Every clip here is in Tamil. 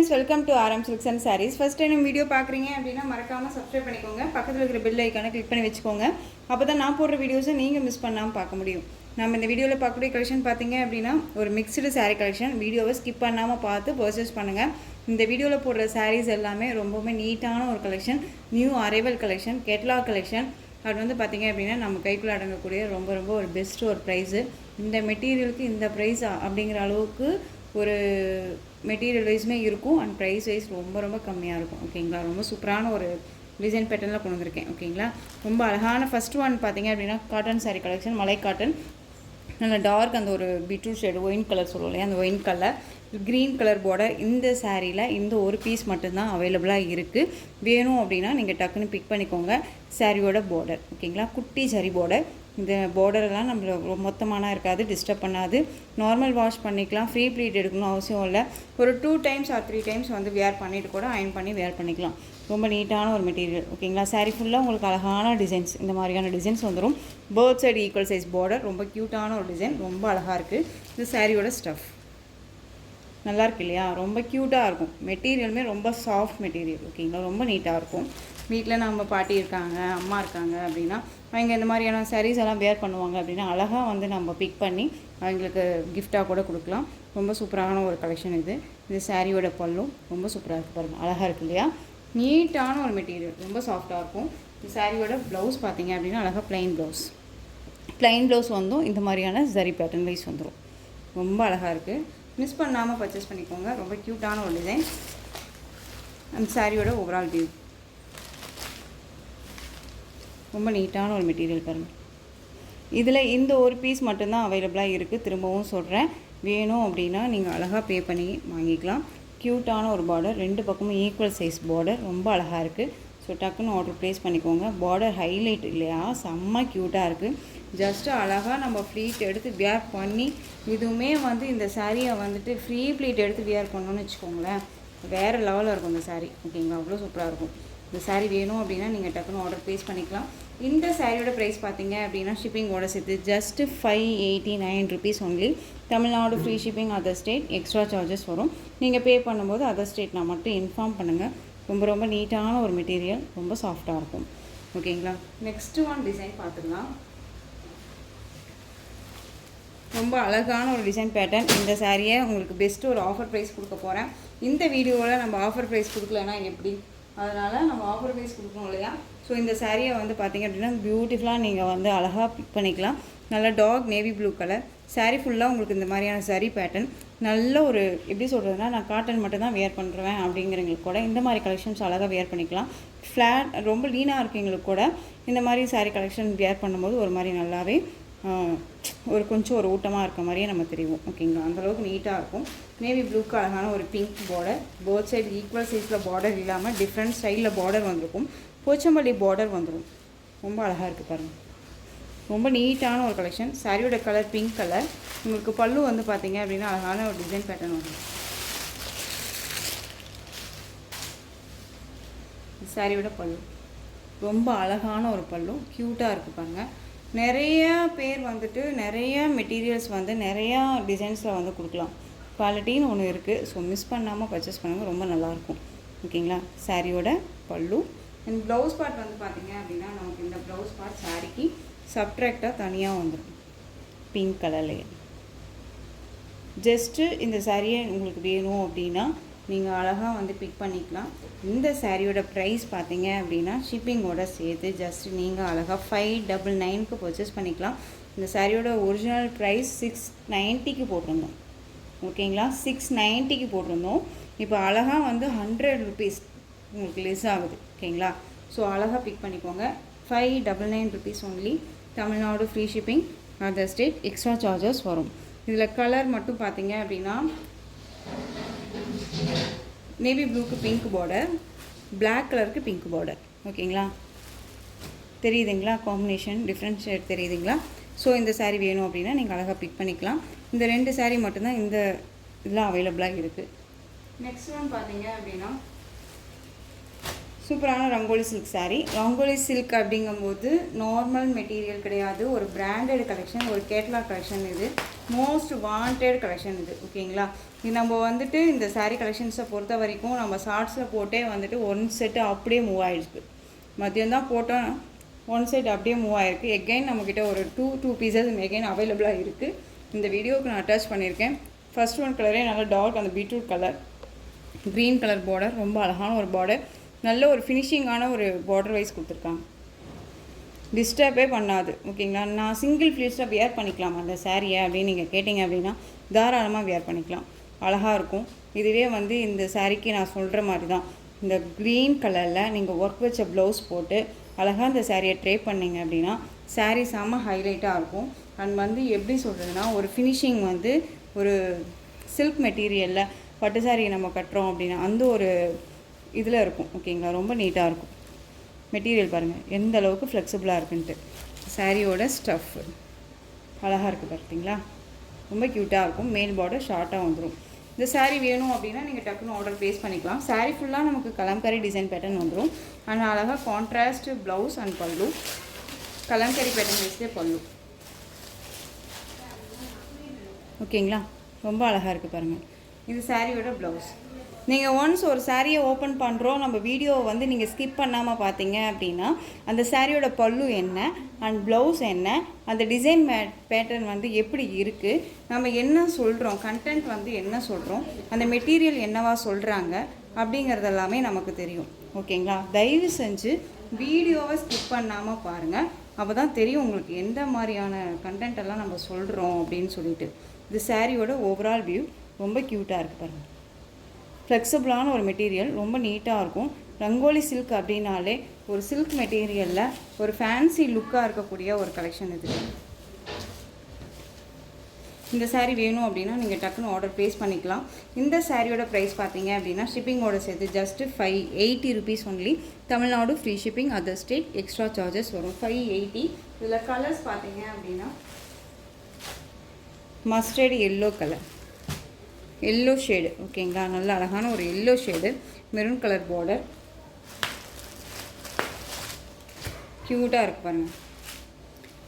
Friends, welcome to RM Silks and Sarees. First time video பார்க்குறீங்க அப்படின்னா மறக்காமல் சப்ஸ்கிரைப் பண்ணிக்கோங்க. பக்கத்தில் இருக்கிற பெல் ஐக்கானை கிளிக் பண்ணி வச்சுக்கோங்க. அப்போ தான் நான் போடுற வீடியோஸை நீங்கள் மிஸ் பண்ணாமல் பார்க்க முடியும். நம்ம இந்த வீடியோவில் பார்க்கக்கூடிய கலெக்ஷன் பார்த்தீங்க அப்படின்னா ஒரு மிக்ஸ்டு சாரீ கலெக்ஷன். வீடியோவை ஸ்கிப் பண்ணாமல் பார்த்து பர்ச்சேஸ் பண்ணுங்கள். இந்த வீடியோவில் போடுற சாரீஸ் எல்லாமே ரொம்பவுமே நீட்டான ஒரு collection, new arrival collection, catalogue collection. அது வந்து பார்த்திங்க அப்படின்னா நம்ம கைக்குள்ளே அடங்கக்கூடிய ரொம்ப ஒரு பெஸ்ட்டு ஒரு ப்ரைஸு. இந்த மெட்டீரியலுக்கு இந்த ப்ரைஸ் அப்படிங்கிற அளவுக்கு ஒரு மெட்டீரியல் வைஸுமே இருக்கும் அண்ட் ப்ரைஸ் வைஸ் ரொம்ப கம்மியாக இருக்கும். ஓகேங்களா, ரொம்ப சூப்பரான ஒரு டிசைன் பேட்டர்னில் கொண்டு வந்திருக்கேன். ஓகேங்களா, ரொம்ப அழகான ஃபஸ்ட் ஒன் பார்த்திங்க அப்படின்னா காட்டன் சாரீ கலெக்ஷன், மலை காட்டன். நல்ல டார்க் அந்த ஒரு பீட்ரூட் ஷேடு ஒயின் கலர் சொல்லுவோம் இல்லையா, அந்த wine colour green colour border. இந்த சாரியில் இந்த ஒரு பீஸ் மட்டும்தான் அவைலபிளாக இருக்குது. வேணும் அப்படின்னா நீங்கள் டக்குன்னு பிக் பண்ணிக்கோங்க. சாரியோட பார்டர் ஓகேங்களா, குட்டி சாரி பார்டர். இந்த பார்டரெல்லாம் நம்மளுக்கு மொத்தமான இருக்காது, டிஸ்டர்ப் பண்ணாது. நார்மல் வாஷ் பண்ணிக்கலாம், ஃப்ரீ ப்ளீட் எடுக்கணும் அவசியம் இல்லை. ஒரு 2 times or 3 times வந்து வேர் பண்ணிவிட்டு கூட அயன் பண்ணி வேர் பண்ணிக்கலாம். ரொம்ப நீட்டான ஒரு மெட்டீரியல். ஓகேங்களா, சாரீ ஃபுல்லாக உங்களுக்கு அழகான டிசைன்ஸ், இந்த மாதிரியான டிசைன்ஸ் வந்துடும். Both side equal size border, ரொம்ப க்யூட்டான ஒரு டிசைன், ரொம்ப அழகாக இருக்குது. இது சாரியோட ஸ்டஃப் நல்லா இருக்கு இல்லையா, ரொம்ப க்யூட்டாக இருக்கும். மெட்டீரியலுமே ரொம்ப சாஃப்ட் மெட்டீரியல். ஓகேங்களா, ரொம்ப நீட்டாக இருக்கும். வீட்டில் நம்ம பாட்டி இருக்காங்க, அம்மா இருக்காங்க அப்படின்னா அவங்க இந்த மாதிரியான சாரீஸ் எல்லாம் வேர் பண்ணுவாங்க அப்படின்னா அழகாக வந்து நம்ம பிக் பண்ணி அவங்களுக்கு கிஃப்டாக கூட கொடுக்கலாம். ரொம்ப சூப்பரான ஒரு கலெக்ஷன் இது. இது சாரியோட பல்லும் ரொம்ப சூப்பராக இருக்குது பாருங்கள், அழகாக இருக்குது இல்லையா. நீட்டான ஒரு மெட்டீரியல், ரொம்ப சாஃப்டாக இருக்கும். இந்த சாரியோட ப்ளவுஸ் பார்த்தீங்க அப்படின்னா அழகாக ப்ளைன் ப்ளவுஸ் வந்தும் இந்த மாதிரியான சரி பேட்டர்ன் வைஸ் வந்துடும். ரொம்ப அழகாக இருக்குது. மிஸ் பண்ணாமல் பர்ச்சேஸ் பண்ணிக்கோங்க. ரொம்ப க்யூட்டான ஒரு டிசைன். அந்த சாரியோட ஓவரால் வியூ ரொம்ப நீட்டான ஒரு மெட்டீரியல் பாருங்கள். இதில் இந்த ஒரு பீஸ் மட்டும்தான் அவைலபிளாக இருக்குது. திரும்பவும் சொல்கிறேன், வேணும் அப்படின்னா நீங்கள் அழகாக பே பண்ணி வாங்கிக்கலாம். க்யூட்டான ஒரு பார்டர், 2 பக்கமும் ஈக்குவல் சைஸ் பார்டர், ரொம்ப அழகாக இருக்குது. ஸோ டக்குன்னு ஆர்டர் ப்ளேஸ் பண்ணிக்கோங்க. பார்டர் ஹைலைட் இல்லையா, செம்ம க்யூட்டாக இருக்குது. ஜஸ்ட்டு அழகாக நம்ம ஃப்ளீட் எடுத்து வியர் பண்ணி, இதுவுமே வந்து இந்த சாரியை வந்துட்டு ஃப்ரீ ப்ளீட் எடுத்து வியர் பண்ணோன்னு வச்சுக்கோங்களேன், வேறு லெவலில் இருக்கும் இந்த சாரீ. ஓகேங்களா, அவ்வளோ சூப்பராக இருக்கும். இந்த சாரீ வேணும் அப்படின்னா நீங்கள் டக்குன்னு ஆர்டர் ப்ளேஸ் பண்ணிக்கலாம். இந்த சாரியோட ப்ரைஸ் பார்த்தீங்க அப்படின்னா ஷிப்பிங்கோட சேர்த்து just 589 rupees only. Tamil Nadu free shipping, other state extra charges வரும். நீங்கள் பே பண்ணும்போது அதர் ஸ்டேட் நான் மட்டும் இன்ஃபார்ம் பண்ணுங்கள். ரொம்ப நீட்டான ஒரு மெட்டீரியல், ரொம்ப சாஃப்டாக இருக்கும். ஓகேங்களா, நெக்ஸ்ட்டு ஒன் டிசைன் பார்த்துக்கலாம். ரொம்ப அழகான ஒரு டிசைன் பேட்டர்ன். இந்த சாரியை உங்களுக்கு பெஸ்ட்டு ஒரு ஆஃபர் ப்ரைஸ் கொடுக்க போகிறேன். இந்த வீடியோவில் நம்ம ஆஃபர் ப்ரைஸ் கொடுக்கலன்னா எப்படி, அதனால் நம்ம ஆஃபர் ப்ரைஸ் கொடுக்கணும் இல்லையா. ஸோ இந்த சாரியை வந்து பார்த்திங்க அப்படின்னா பியூட்டிஃபுல்லாக நீங்கள் வந்து அழகாக பிக் பண்ணிக்கலாம். நல்ல dark navy blue colour sari ஃபுல்லாக உங்களுக்கு இந்த மாதிரியான சாரீ பேட்டர்ன். நல்ல ஒரு எப்படி சொல்கிறதுனா, நான் காட்டன் மட்டும் தான் வேர் பண்ணுறேன் அப்படிங்கிறவங்களுக்கு கூட இந்த மாதிரி கலெக்ஷன்ஸ் அழகாக வேர் பண்ணிக்கலாம். ஃப்ளாட் ரொம்ப லீனாக இருக்கவங்களுக்கு கூட இந்த மாதிரி சாரீ கலெக்ஷன் வேர் பண்ணும்போது ஒரு மாதிரி நல்லாவே கொஞ்சம் ஒரு ஊட்டமாக இருக்க மாதிரியே நம்ம தெரியும். ஓகேங்களா, அந்தளவுக்கு நீட்டாக இருக்கும். நேவி ப்ளூக்கு அழகான ஒரு pink border, both side equal சைஸில் பார்டர் இல்லாமல் டிஃப்ரெண்ட் ஸ்டைலில் பார்டர் வந்திருக்கும். போச்சம்பள்ளி பார்டர் வந்துடும். ரொம்ப அழகாக இருக்குது பாருங்கள், ரொம்ப நீட்டான ஒரு கலெக்ஷன். சாரியோட கலர் பிங்க் கலர். உங்களுக்கு பல்லு வந்து பார்த்தீங்க அப்படின்னா அழகான ஒரு டிசைன் பேட்டர்ன் வரும். சாரியோட பல்லு ரொம்ப அழகான ஒரு பல்லு, க்யூட்டாக இருக்குது பாருங்கள். நிறையா பேர் வந்துட்டு நிறையா மெட்டீரியல்ஸ் வந்து நிறையா டிசைன்ஸில் வந்து கொடுக்கலாம். குவாலிட்டின்னு ஒன்று இருக்குது. ஸோ மிஸ் பண்ணாமல் பர்ச்சேஸ் பண்ணுங்கள், ரொம்ப நல்லாயிருக்கும். ஓகேங்களா, சாரியோட பல்லு அண்ட் ப்ளவுஸ் பார்ட் வந்து பார்த்திங்க அப்படின்னா நமக்கு இந்த ப்ளவுஸ் பார்ட் சாரிக்கு சப்ட்ராக்டாக தனியாக வந்துடும் பிங்க் கலர்லேயே. ஜஸ்ட்டு இந்த சாரியை உங்களுக்கு வேணும் அப்படின்னா நீங்கள் அழகாக வந்து பிக் பண்ணிக்கலாம். இந்த சாரியோட ப்ரைஸ் பார்த்தீங்க அப்படின்னா ஷிப்பிங்கோட சேர்த்து ஜஸ்ட் நீங்கள் அழகாக 599க்கு பர்ச்சேஸ் பண்ணிக்கலாம். இந்த சாரியோட ஒரிஜினல் ப்ரைஸ் 690க்கு போட்டிருந்தோம். ஓகேங்களா, 690க்கு போட்டிருந்தோம். இப்போ அழகாக வந்து 100 rupees உங்களுக்கு லெஸ் ஆகுது. ஓகேங்களா, ஸோ அழகாக பிக் பண்ணிக்கோங்க. 599 rupees only. Tamil Nadu free shipping, other state extra charges வரும். இதில் கலர் மட்டும் பார்த்தீங்க அப்படின்னா நேவி ப்ளூக்கு பிங்க் பார்டர், பிளாக் கலருக்கு பிங்க் பார்டர். ஓகேங்களா, தெரியுதுங்களா, காம்பினேஷன் டிஃப்ரெண்ட் ஷேட் தெரியுதுங்களா. ஸோ இந்த சாரீ வேணும் அப்படின்னா நீங்கள் அழகாக பிக் பண்ணிக்கலாம். இந்த 2 சாரீ மட்டும்தான் இந்த இதெல்லாம் அவைலபிளாக இருக்குது. நெக்ஸ்ட் ஒன் பார்த்தீங்க அப்படின்னா சூப்பரான ரங்கோலி சில்க் சாரீ. ரங்கோலி சில்க் அப்படிங்கும்போது நார்மல் மெட்டீரியல் கிடையாது, ஒரு பிராண்டட் கலெக்ஷன், ஒரு கேட்லாக் கலெக்ஷன். இது மோஸ்ட் வாண்டட் கலெக்ஷன் இது. ஓகேங்களா, இது நம்ம வந்துட்டு இந்த சாரீ கலெக்ஷன்ஸை பொறுத்த வரைக்கும் நம்ம ஷார்ட்ஸில் போட்டே வந்துட்டு 1 செட்டு அப்படியே மூவ் ஆகிடுச்சு. மதியம் தான் போட்டோம், 1 செட் அப்படியே மூவ் ஆகிருக்கு. எகைன் நம்மக்கிட்ட ஒரு டூ பீசஸ் எகைன் அவைலபிளாக இருக்குது. இந்த வீடியோவுக்கு நான் அட்டாச் பண்ணியிருக்கேன். ஃபர்ஸ்ட் ஒன் கலரே நல்லா டார்க், அந்த beetroot colour, green colour border, ரொம்ப அழகான ஒரு பார்டர், நல்ல ஒரு ஃபினிஷிங்கான ஒரு பார்டர் வைஸ் கொடுத்துருக்காங்க. டிஸ்டர்பே பண்ணாது. ஓகேங்களா, நான் சிங்கிள் ஃப்ளீட்ஸாக வியர் பண்ணிக்கலாம் அந்த சாரியை அப்படின்னு நீங்கள் கேட்டிங்க அப்படின்னா தாராளமாக வியர் பண்ணிக்கலாம், அழகாக இருக்கும். இதுவே வந்து இந்த சாரிக்கு நான் சொல்கிற மாதிரி தான், இந்த க்ரீன் கலரில் நீங்கள் ஒர்க் வச்ச ப்ளவுஸ் போட்டு அழகாக இந்த சாரியை ட்ரே பண்ணிங்க அப்படின்னா சாரீ செம்ம ஹைலைட்டாக இருக்கும். அண்ட் வந்து எப்படி சொல்கிறதுனா, ஒரு ஃபினிஷிங் வந்து ஒரு சில்க் மெட்டீரியலில் பட்டு சாரீ நம்ம கட்டுறோம் அப்படின்னா அந்த ஒரு இதில் இருக்கும். ஓகேங்களா, ரொம்ப நீட்டாக இருக்கும். மெட்டீரியல் பாருங்கள் எந்த அளவுக்கு ஃப்ளெக்சிபிளாக இருக்குன்ட்டு. சாரியோட ஸ்டஃப் அழகாக இருக்குது பார்த்தீங்களா, ரொம்ப க்யூட்டாக இருக்கும். மேல் பார்டர் ஷார்ட்டாக வந்துடும். இந்த சாரீ வேணும் அப்படின்னா நீங்கள் டக்குன்னு ஆர்டர் ப்ளேஸ் பண்ணிக்கலாம். சாரீ ஃபுல்லாக நமக்கு கலம்கரி டிசைன் பேட்டர்ன் வந்துடும். ஆனால் அழகாக கான்ட்ராஸ்ட் ப்ளவுஸ் அண்ட் பல்லு, கலம்கரி பேட்டர்ன் வச்சுட்டே பல்லு. ஓகேங்களா, ரொம்ப அழகாக இருக்குது பாருங்கள். இது சாரியோட ப்ளவுஸ். நீங்கள் ஒன்ஸ் ஒரு சாரியை ஓப்பன் பண்ணுறோம், நம்ம வீடியோவை வந்து நீங்கள் ஸ்கிப் பண்ணாமல் பார்த்தீங்க அப்படின்னா அந்த சாரியோட பல்லு என்ன அண்ட் ப்ளவுஸ் என்ன, அந்த டிசைன் பேட்டர்ன் வந்து எப்படி இருக்குது, நம்ம என்ன சொல்கிறோம், கண்டென்ட் வந்து என்ன சொல்கிறோம், அந்த மெட்டீரியல் என்னவா சொல்கிறாங்க அப்படிங்கிறது எல்லாமே நமக்கு தெரியும். ஓகேங்களா, தயவு செஞ்சு வீடியோவை ஸ்கிப் பண்ணாமல் பாருங்கள். அப்போ தான் தெரியும் உங்களுக்கு எந்த மாதிரியான கண்டென்ட் எல்லாம் நம்ம சொல்கிறோம் அப்படின்னு சொல்லிட்டு. இது சாரியோட ஓவரால் வியூ. ரொம்ப க்யூட்டாக இருக்குது பாருங்கள். ஃப்ளெக்சிபிளான ஒரு மெட்டீரியல், ரொம்ப நீட்டாக இருக்கும். ரங்கோலி சில்க் அப்படின்னாலே ஒரு சில்க் மெட்டீரியலில் ஒரு ஃபேன்சி லுக்காக இருக்கக்கூடிய ஒரு கலெக்ஷன் இது. இந்த சாரீ வேணும் அப்படின்னா நீங்கள் டக்குன்னு ஆர்டர் ப்ளேஸ் பண்ணிக்கலாம். இந்த சாரியோட ப்ரைஸ் பார்த்தீங்க அப்படின்னா ஷிப்பிங்கோட சேர்த்து just 580 rupees only. Tamil Nadu free shipping, other state extra charges வரும். 580. இதில் கலர்ஸ் பார்த்தீங்க அப்படின்னா mustard yellow colour, yellow shade. ஓகேங்களா, நல்ல அழகான ஒரு yellow shade, maroon colour border, க்யூட்டாக இருக்கு பாருங்கள்.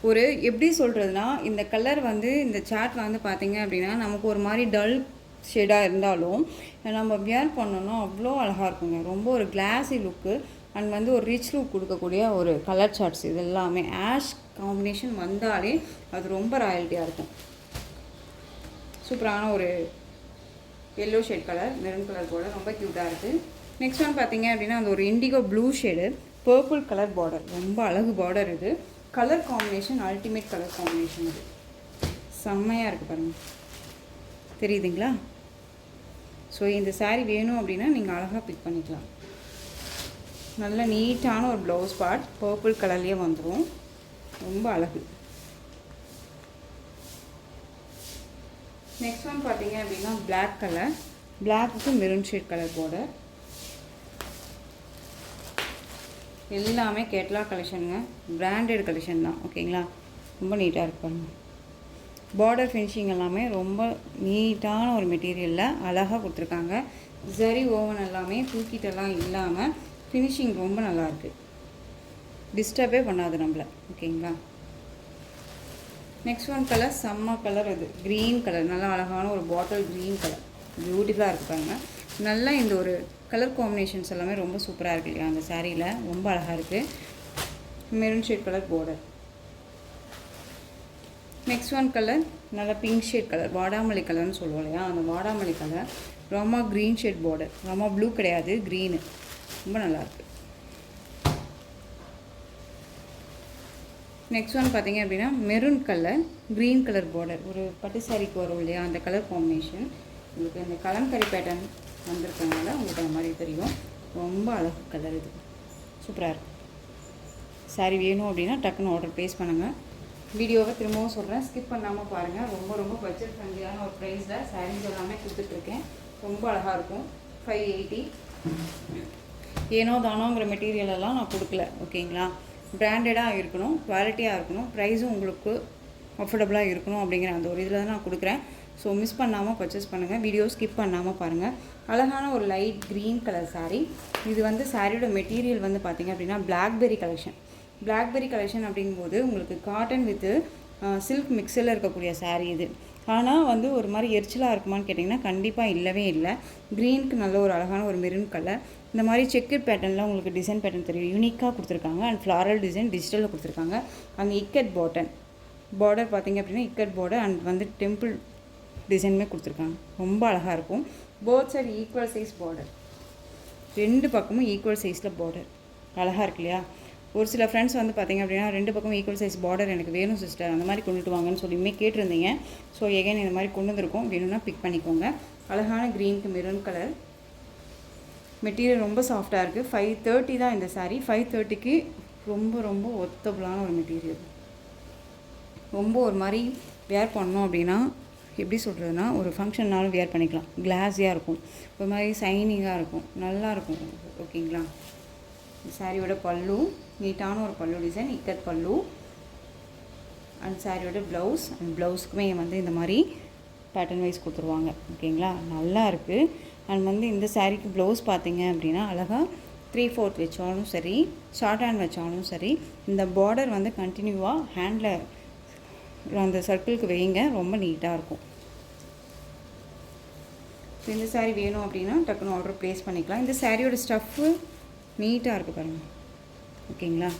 ஒரு எப்படி சொல்கிறதுனா, இந்த கலர் வந்து இந்த சார்ட்டில் வந்து பார்த்திங்க அப்படின்னா நமக்கு ஒரு மாதிரி டல் ஷேடாக இருந்தாலும் நம்ம வியர் பண்ணோன்னா அவ்வளோ அழகாக இருக்குங்க. ரொம்ப ஒரு கிளாஸி லுக்கு அண்ட் வந்து ஒரு ரிச் லுக் கொடுக்கக்கூடிய ஒரு கலர் சார்ட்ஸ். இது எல்லாமே ஆஷ் காம்பினேஷன் வந்தாலே அது ரொம்ப ராயல்ட்டியாக இருக்கும். சூப்பரான ஒரு yellow shade colour, maroon colour border, ரொம்ப க்யூட்டாக இருக்குது. நெக்ஸ்ட் ஒன் பார்த்தீங்க அப்படின்னா அந்த ஒரு indigo blue shade, purple colour border, ரொம்ப அழகு பார்டர். இது colour combination ultimate colour combination. இது செம்மையாக இருக்குது பாருங்கள், தெரியுதுங்களா? ஸோ இந்த சாரீ வேணும் அப்படின்னா நீங்கள் அழகாக பிக் பண்ணிக்கலாம். நல்ல நீட்டான ஒரு ப்ளவுஸ் பார்ட் பர்பிள் கலர்லேயே வந்துடும், ரொம்ப அழகு. நெக்ஸ்ட் ஒன் பார்த்தீங்க அப்படின்னா black colour, black maroon shade colour border. எல்லாமே கேட்லாக் கலெக்ஷனுங்க, பிராண்டட் கலெக்ஷன் தான். ஓகேங்களா, ரொம்ப நீட்டாக இருப்பாங்க. பார்டர் ஃபினிஷிங் எல்லாமே ரொம்ப நீட்டான ஒரு மெட்டீரியலில் அழகாக கொடுத்துருக்காங்க. ஜரி ஓவன் எல்லாமே தூக்கிட்டெல்லாம் இல்லாமல் ஃபினிஷிங் ரொம்ப நல்லாயிருக்கு, டிஸ்டர்பே பண்ணாது நம்மளை. ஓகேங்களா, நெக்ஸ்ட் ஒன் கலர் செம்ம கலர். இது க்ரீன் கலர், நல்லா அழகான ஒரு பாட்டில் க்ரீன் கலர், பியூட்டிஃபுல்லாக இருக்காங்க. நல்லா இந்த ஒரு கலர் காம்பினேஷன்ஸ் எல்லாமே ரொம்ப சூப்பராக இருக்கு இல்லையா அந்த சாரியில், ரொம்ப அழகாக இருக்குது. Maroon shade colour border. Next one colour நல்லா பிங்க் ஷேட் கலர், வாடாமல்லி கலர்னு சொல்லுவோம் இல்லையா, அந்த வாடாமல்லி கலர். ரொம்ப க்ரீன் ஷேட் பார்டர், ரொம்ப ப்ளூ கிடையாது, க்ரீனு, ரொம்ப நல்லாயிருக்கு. நெக்ஸ்ட் ஒன் பார்த்தீங்க அப்படின்னா maroon colour, green colour border, ஒரு பட்டு சாரிக்கு வரும் இல்லையா அந்த கலர் காம்பினேஷன். உங்களுக்கு இந்த கலம்கரி பேட்டர்ன் வந்திருக்கனால உங்களுக்கு அந்த மாதிரி தெரியும். ரொம்ப அழகு கலர், இது சூப்பராக இருக்குது. சாரீ வேணும் அப்படின்னா டக்குன்னு ஆர்டர் ப்ளேஸ் பண்ணுங்கள். வீடியோவை திரும்பவும் சொல்கிறேன், ஸ்கிப் பண்ணாமல் பாருங்கள். ரொம்ப ரொம்ப பட்ஜெட் ஃப்ரெண்ட்லியான ஒரு ப்ரைஸில் சாரீஸ் எல்லாமே கொடுத்துட்ருக்கேன். ரொம்ப அழகாக இருக்கும். 580. ஏனோ தானோங்கிற மெட்டீரியல் எல்லாம் நான் கொடுக்கல. ஓகேங்களா, பிராண்டடாக இருக்கணும், குவாலிட்டியாக இருக்கணும், ப்ரைஸும் உங்களுக்கு அஃபோர்டபுளாக இருக்கணும் அப்படிங்கிற அந்த ஒரு இதில் தான் நான் கொடுக்குறேன். ஸோ மிஸ் பண்ணாமல் பர்ச்சேஸ் பண்ணுங்கள், வீடியோ ஸ்கிப் பண்ணாமல் பாருங்கள். அழகான ஒரு லைட் க்ரீன் கலர் சாரீ. இது வந்து சாரியோட மெட்டீரியல் வந்து பார்த்திங்க அப்படின்னா பிளாக்பெரி கலெக்ஷன். பிளாக்பெரி கலெக்ஷன் அப்படிங்கும்போது உங்களுக்கு காட்டன் வித்து சில்க் மிக்ஸில் இருக்கக்கூடிய சாரீ இது. ஆனால் வந்து ஒரு மாதிரி எரிச்சலாக இருக்குமான்னு கேட்டிங்கன்னா கண்டிப்பாக இல்லவே இல்லை. க்ரீனுக்கு நல்ல ஒரு அழகான ஒரு மெரூன் கலர். இந்த மாதிரி செக்கட் பேட்டர்னில் உங்களுக்கு டிசைன் பேட்டர்ன் தெரியும், யூனிக்காக கொடுத்துருக்காங்க. அண்ட் ஃப்ளாரல் டிசைன் டிஜிட்டலில் கொடுத்துருக்காங்க. அந்த இக்கட் பார்டர் பார்த்திங்க அப்படின்னா இக்கட் பார்டர் அண்ட் வந்து டெம்பிள் டிசைனுமே கொடுத்துருக்காங்க. ரொம்ப அழகாக இருக்கும். Both side equal size border, 2 பக்கமும் ஈக்குவல் சைஸில் பார்டர் அழகாக இருக்கு இல்லையா? ஒரு சில ஃப்ரெண்ட்ஸ் வந்து பார்த்திங்க அப்படின்னா 2 பக்கமும் ஈக்குவல் சைஸ் பார்டர் எனக்கு வேணும் சிஸ்டர், அந்த மாதிரி கொண்டுட்டு வாங்கன்னு சொல்லியுமே கேட்டிருந்தீங்க. ஸோ எகைன் இந்த மாதிரி கொண்டு வந்திருக்கோம், வேணும்னா பிக் பண்ணிக்கோங்க. அழகான க்ரீனுக்கு மெரூன் கலர். மெட்டீரியல் ரொம்ப சாஃப்டாக இருக்குது. 530 தான் இந்த சாரீ. 530க்கு ரொம்ப ரொம்ப ஒத்தபுளான ஒரு மெட்டீரியல். ரொம்ப ஒரு மாதிரி வேர் பண்ணோம் அப்படின்னா எப்படி சொல்கிறதுனா ஒரு ஃபங்க்ஷன்னாலும் வேர் பண்ணிக்கலாம். கிளாஸியாக இருக்கும், ஒரு மாதிரி சைனிங்காக இருக்கும், நல்லாயிருக்கும். ஓகேங்களா? சாரியோட பல்லு நீட்டான ஒரு பல்லு டிசைன், இக்கட் பல்லு. அண்ட் சாரியோட ப்ளவுஸ், அண்ட் ப்ளவுஸ்க்குமே வந்து இந்த மாதிரி பேட்டர்ன் வைஸ் கொடுத்துருவாங்க. ஓகேங்களா? நல்லா இருக்குது. அண்ட் வந்து இந்த சாரீக்கு ப்ளவுஸ் பார்த்தீங்க அப்படின்னா அழகாக 3/4 வச்சாலும் சரி, ஷார்ட் ஹேண்ட் வச்சாலும் சரி, இந்த பார்டர் வந்து கண்டினியூவாக ஹேண்டில் அந்த சர்க்கிளுக்கு வைங்க, ரொம்ப நீட்டாக இருக்கும். ஸோ இந்த சாரீ வேணும் அப்படின்னா டக்குன்னு ஆர்டர் ப்ளேஸ் பண்ணிக்கலாம். இந்த சாரியோட ஸ்டஃப்பு நீட்டாக இருக்குது பாருங்கள். ஓகேங்களா?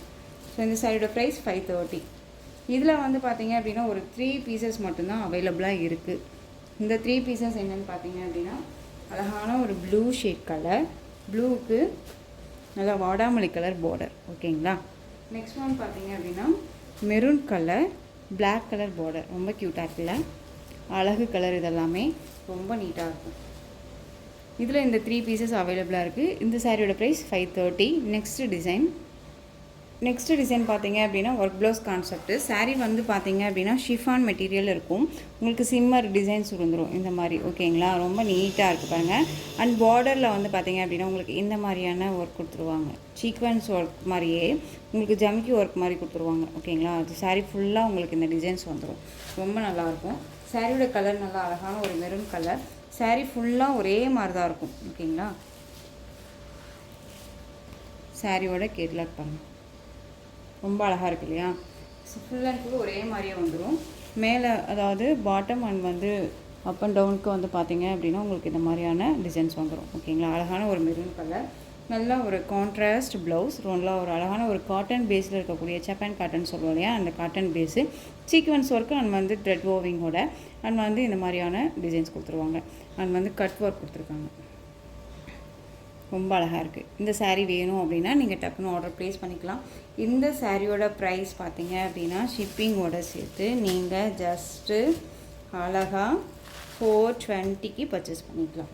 ஸோ இந்த சாரியோட ப்ரைஸ் 530. இதில் வந்து பார்த்தீங்க அப்படின்னா ஒரு 3 பீசஸ் மட்டும்தான் அவைலபிளாக இருக்குது. இந்த 3 பீசஸ் என்னென்னு பார்த்தீங்க அப்படின்னா அழகான ஒரு ப்ளூ ஷேட் கலர், ப்ளூவுக்கு நல்லா வாடாமல்லி கலர் பார்டர். ஓகேங்களா? நெக்ஸ்ட் ஒன் பார்த்தீங்க அப்படின்னா maroon colour, black colour border. ரொம்ப க்யூட்டாக இருக்குல்ல? அழகு கலர். இதெல்லாமே ரொம்ப நீட்டாக இருக்கும். இதில் இந்த 3 பீசஸ் அவைலபிளாக இருக்குது. இந்த சாரியோட ப்ரைஸ் 530. நெக்ஸ்ட் டிசைன் பார்த்தீங்க அப்படின்னா ஒர்க் ப்ளவுஸ் கான்செப்ட். சாரீ வந்து பார்த்தீங்க அப்படின்னா ஷிஃபான் மெட்டீரியல் இருக்கும். உங்களுக்கு சிம்மர் டிசைன்ஸ் வந்துடும் இந்த மாதிரி. ஓகேங்களா? ரொம்ப நீட்டாக இருக்குது பாருங்கள். அண்ட் பார்டரில் வந்து பார்த்தீங்க அப்படின்னா உங்களுக்கு இந்த மாதிரியான ஒர்க் கொடுத்துருவாங்க. சீக்வன்ஸ் ஒர்க் மாதிரியே உங்களுக்கு ஜமிக்கி ஒர்க் மாதிரி கொடுத்துருவாங்க. ஓகேங்களா? அது சாரீ ஃபுல்லாக உங்களுக்கு இந்த டிசைன்ஸ் வந்துடும். ரொம்ப நல்லாயிருக்கும். சாரியோட கலர் நல்லா அழகான ஒரு மெரூன் கலர். சாரீ ஃபுல்லாக ஒரே மாதிரி தான் இருக்கும். ஓகேங்களா? சாரியோட கேட்லாக் பாருங்கள், ரொம்ப அழகாக இருக்கு இல்லையா? ஃபுல் அண்ட் ஃபுல் ஒரே மாதிரியே வந்துடும். மேலே அதாவது பாட்டம் அண்ட் வந்து அப் அண்ட் டவுனுக்கு வந்து பார்த்தீங்க அப்படின்னா உங்களுக்கு இந்த மாதிரியான டிசைன்ஸ் வந்துடும். ஓகேங்களா? அழகான ஒரு மெரூன் கலர், நல்லா ஒரு கான்ட்ராஸ்ட் ப்ளவுஸ், நல்லா ஒரு அழகான ஒரு காட்டன் பேஸில் இருக்கக்கூடிய ஜப்பான் காட்டன் சொல்லுவோம் இல்லையா, அந்த cotton base, sequins work and வந்து த்ரெட் ஓவிங்கோட அண்ட் வந்து இந்த மாதிரியான டிசைன்ஸ் கொடுத்துருவாங்க. அண்ட் வந்து கட் ஒர்க் கொடுத்துருக்காங்க. ரொம்ப அழகாக இருக்குது. இந்த சாரீ வேணும் அப்படின்னா நீங்கள் டக்குன்னு ஆர்டர் ப்ளேஸ் பண்ணிக்கலாம். இந்த சாரியோட ப்ரைஸ் பார்த்தீங்க அப்படின்னா ஷிப்பிங்கோட சேர்த்து நீங்கள் ஜஸ்ட்டு அழகாக 420க்கு பர்ச்சேஸ் பண்ணிக்கலாம்.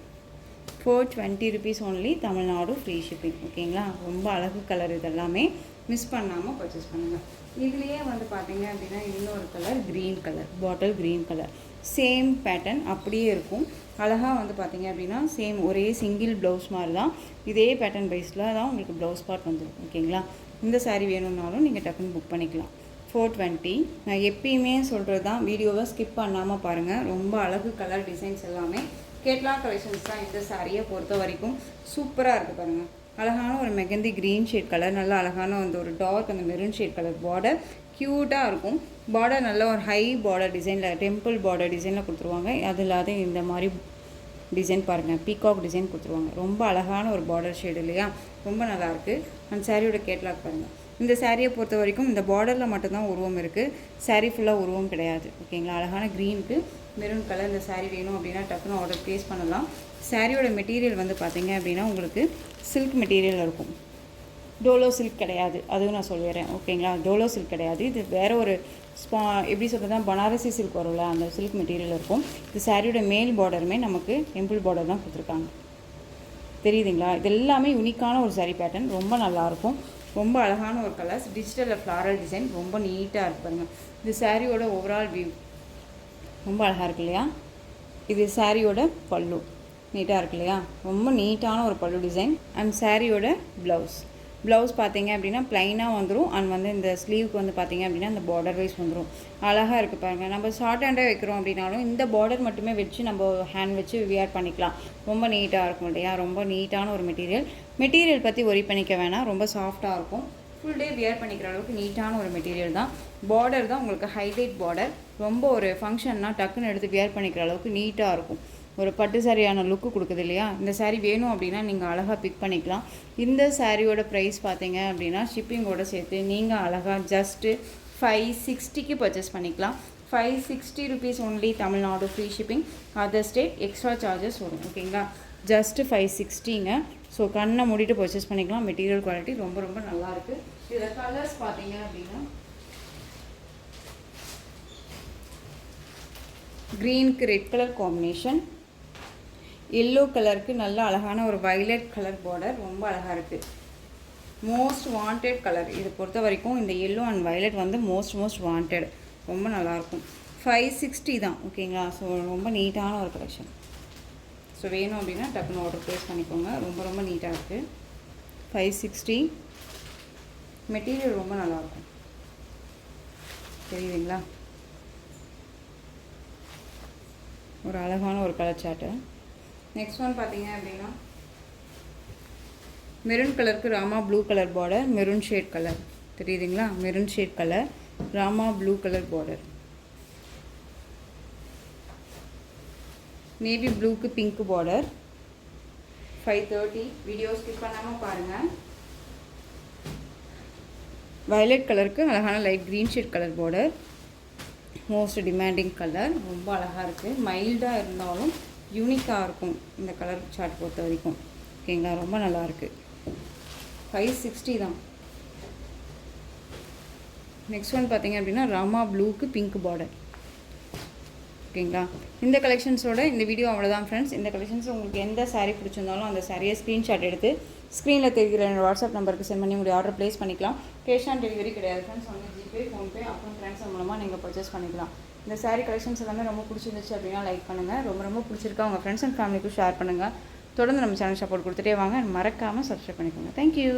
420 rupees only, Tamil Nadu free shipping. ஓகேங்களா? ரொம்ப அழகு கலர். இதெல்லாமே மிஸ் பண்ணாமல் பர்ச்சேஸ் பண்ணுங்கள். இதுலேயே வந்து பார்த்தீங்க அப்படின்னா இன்னொரு colour green colour, bottle green colour, same pattern அப்படியே இருக்கும். அழகாக வந்து பார்த்தீங்க அப்படின்னா சேம் ஒரே சிங்கிள் ப்ளவுஸ் மாதிரி தான், இதே பேட்டர்ன் பேஸில் தான் உங்களுக்கு ப்ளவுஸ் பார்ட் வந்துடும். ஓகேங்களா? இந்த சாரீ வேணும்னாலும் நீங்கள் டக்குன்னு புக் பண்ணிக்கலாம். 420. நான் எப்பயுமே சொல்கிறது தான், வீடியோவை ஸ்கிப் பண்ணாமல் பாருங்கள். ரொம்ப அழகு கலர் டிசைன்ஸ் எல்லாமே கேட்லாக் கலெக்ஷன்ஸ் தான். இந்த சாரியை பொறுத்த வரைக்கும் சூப்பராக இருக்குது பாருங்கள். அழகான ஒரு மெகந்தி க்ரீன் ஷேட் கலர், நல்லா அழகான வந்து ஒரு டார்க் அந்த மெரூன் ஷேட் கலர் பார்டர், க்யூட்டாக இருக்கும். பார்டர் நல்ல ஒரு ஹை பார்டர் டிசைனில், டெம்பிள் பார்டர் டிசைனில் கொடுத்துருவாங்க. அது இல்லாத இந்த மாதிரி டிசைன் பாருங்கள், பீகாக் டிசைன் கொடுத்துருவாங்க. ரொம்ப அழகான ஒரு பார்டர் ஷேடு இல்லையா? ரொம்ப நல்லாயிருக்கு. அந்த சாரியோட கேட்லாக் பாருங்கள். இந்த சாரியை பொறுத்த வரைக்கும் இந்த பார்டரில் மட்டும்தான் உருவம் இருக்குது, சாரீ ஃபுல்லாக உருவம் கிடையாது. ஓகேங்களா? அழகான க்ரீனுக்கு மெரூன் கலர் இந்த சாரீ வேணும் அப்படின்னா டக்குன்னு ஆர்டர் ப்ளேஸ் பண்ணலாம். சாரியோட மெட்டீரியல் வந்து பார்த்தீங்க அப்படின்னா உங்களுக்கு சில்க் மெட்டீரியல் இருக்கும். டோலோ சில்க் கிடையாது, அதுவும் நான் சொல்லிடுறேன். ஓகேங்களா? டோலோ சில்க் கிடையாது, இது வேறு ஒரு எப்படி சொல்கிறதா பனாரசி சில்க் வரும்ல, அந்த சில்க் மெட்டீரியல் இருக்கும். இது சாரியோட மேல் பார்டருமே நமக்கு டெம்பிள் பார்டர் தான் கொடுத்துருக்காங்க. தெரியுதுங்களா? இது எல்லாமே யூனிக்கான ஒரு சாரீ பேட்டர்ன், ரொம்ப நல்லாயிருக்கும். ரொம்ப அழகான ஒரு கலர்ஸ், டிஜிட்டலில் ஃப்ளாரல் டிசைன், ரொம்ப நீட்டாக இருக்கு பாருங்கள். இது சாரியோட ஓவரால் வியூ ரொம்ப அழகாக இருக்கு இல்லையா? இது சாரியோட பல்லு நீட்டாக இருக்கு இல்லையா? ரொம்ப நீட்டான ஒரு பல்லு டிசைன். அண்ட் சாரியோட ப்ளவுஸ் பார்த்தீங்க அப்படின்னா ப்ளைனாக வந்துடும். அண்ட் வந்து இந்த ஸ்லீவுக்கு வந்து பார்த்தீங்க அப்படின்னா இந்த பார்டர் வைஸ் வந்துடும். அழகாக இருக்குது பாருங்கள். நம்ம ஷார்ட் ஹேண்டாக வைக்கிறோம் அப்படின்னாலும் இந்த பார்டர் மட்டுமே வச்சு நம்ம ஹேண்ட் வச்சு வியர் பண்ணிக்கலாம். ரொம்ப நீட்டாக இருக்கும் இல்லையா? ரொம்ப நீட்டான ஒரு மெட்டீரியல் பற்றி ஒரி பண்ணிக்க வேணாம், ரொம்ப சாஃப்டாக இருக்கும். ஃபுல் டே வியர் பண்ணிக்கிற அளவுக்கு நீட்டான ஒரு மெட்டீரியல் தான். பார்டர் தான் உங்களுக்கு ஹைலைட் பார்டர். ரொம்ப ஒரு ஃபங்க்ஷன்னா டக்குன்னு எடுத்து வியர் பண்ணிக்கிற அளவுக்கு நீட்டாக இருக்கும். ஒரு பட்டு சாரியான லுக்கு கொடுக்குது இல்லையா? இந்த சாரீ வேணும் அப்படின்னா நீங்கள் அழகாக பிக் பண்ணிக்கலாம். இந்த சாரியோட ப்ரைஸ் பார்த்தீங்க அப்படின்னா ஷிப்பிங்கோடு சேர்த்து நீங்கள் அழகாக ஜஸ்ட்டு 560க்கு பர்ச்சேஸ் பண்ணிக்கலாம். 560 rupees only, Tamil Nadu free shipping. Other state extra charges வரும். ஓகேங்களா? ஜஸ்ட்டு 560ங்க. ஸோ கண்ணை மூடிட்டு பர்ச்சேஸ் பண்ணிக்கலாம். மெட்டீரியல் குவாலிட்டி ரொம்ப ரொம்ப நல்லாயிருக்கு. இதில் கலர்ஸ் பார்த்தீங்க அப்படின்னா க்ரீனுக்கு ரெட் கலர் காம்பினேஷன், எல்லோ கலருக்கு நல்ல அழகான ஒரு வைலட் கலர் பார்டர், ரொம்ப அழகாக இருக்குது. மோஸ்ட் வாண்டட் கலர் இது பொறுத்த வரைக்கும். இந்த எல்லோ அண்ட் வைலட் வந்து மோஸ்ட் வாண்டட், ரொம்ப நல்லாயிருக்கும். 560 தான். ஓகேங்களா? ஸோ ரொம்ப நீட்டான ஒரு கலெக்ஷன். ஸோ வேணும் அப்படின்னா டக்குன்னு ஆர்டர் ப்ளேஸ் பண்ணிக்கோங்க. ரொம்ப ரொம்ப நீட்டாக இருக்குது. 560. மெட்டீரியல் ரொம்ப நல்லாயிருக்கும். தெரியுதுங்களா? ஒரு அழகான ஒரு கலர் சார்ட்டு. நெக்ஸ்ட் ஒன் பார்த்தீங்க அப்படின்னா மெரூன் கலருக்கு Rama blue colour border, maroon shade colour. தெரியுதுங்களா? Maroon shade colour, Rama blue colour border. Navy ப்ளூக்கு பிங்க் பார்டர். 530. வீடியோ ஸ்கிப் பண்ணாமல் பாருங்கள். வயலட் கலருக்கு அழகான light green shade colour border. Most demanding colour, ரொம்ப அழகாக இருக்குது. மைல்டாக இருந்தாலும் யூனிக்காக இருக்கும் இந்த கலர் சார்ட் பொறுத்த வரைக்கும். ஓகேங்களா? ரொம்ப நல்லாயிருக்கு. 560 தான். நெக்ஸ்ட் ஒன் பார்த்தீங்க அப்படின்னா ராமா ப்ளூக்கு பிங்க் பார்டர். ஓகேங்களா? இந்த கலெக்ஷன்ஸோட இந்த வீடியோ அவ்வளோதான் ஃப்ரெண்ட்ஸ். இந்த கலெக்ஷன்ஸ் உங்களுக்கு எந்த சாரீ பிடிச்சிருந்தாலும் அந்த சாரியை ஸ்க்ரீன்ஷாட் எடுத்து ஸ்க்ரீனில் தெரிகிற என்னோட வாட்ஸ்அப் நம்பருக்கு சென்ட் பண்ணி உங்களுடைய ஆர்டர் ப்ளேஸ் பண்ணிக்கலாம். கேஷ் ஆன் டெலிவரி கிடையாது ஃப்ரெண்ட்ஸ். ஒன்று ஜிபே, ஃபோன்பே, அக்கௌண்ட் ட்ரான்ஸ்ஃபர் மூலமாக நீங்கள் பர்ச்சேஸ் பண்ணிக்கலாம். இந்த சாரீ கலெக்ஷன்ஸ் எல்லாமே ரொம்ப பிடிச்சிருந்துச்சு அப்படின்னா லைக் பண்ணுங்கள். ரொம்ப பிடிச்சிருக்கா உங்கள் ஃப்ரெண்ட்ஸ் அண்ட் ஃபேமிலிக்கும் ஷேர் பண்ணுங்கள். தொடர்ந்து நம்ம சேனல் சப்போர்ட் கொடுத்துட்டே வாங்க. மறக்காமல் சப்ஸ்கிரைப் பண்ணிக்கோங்க. தேங்க்யூ.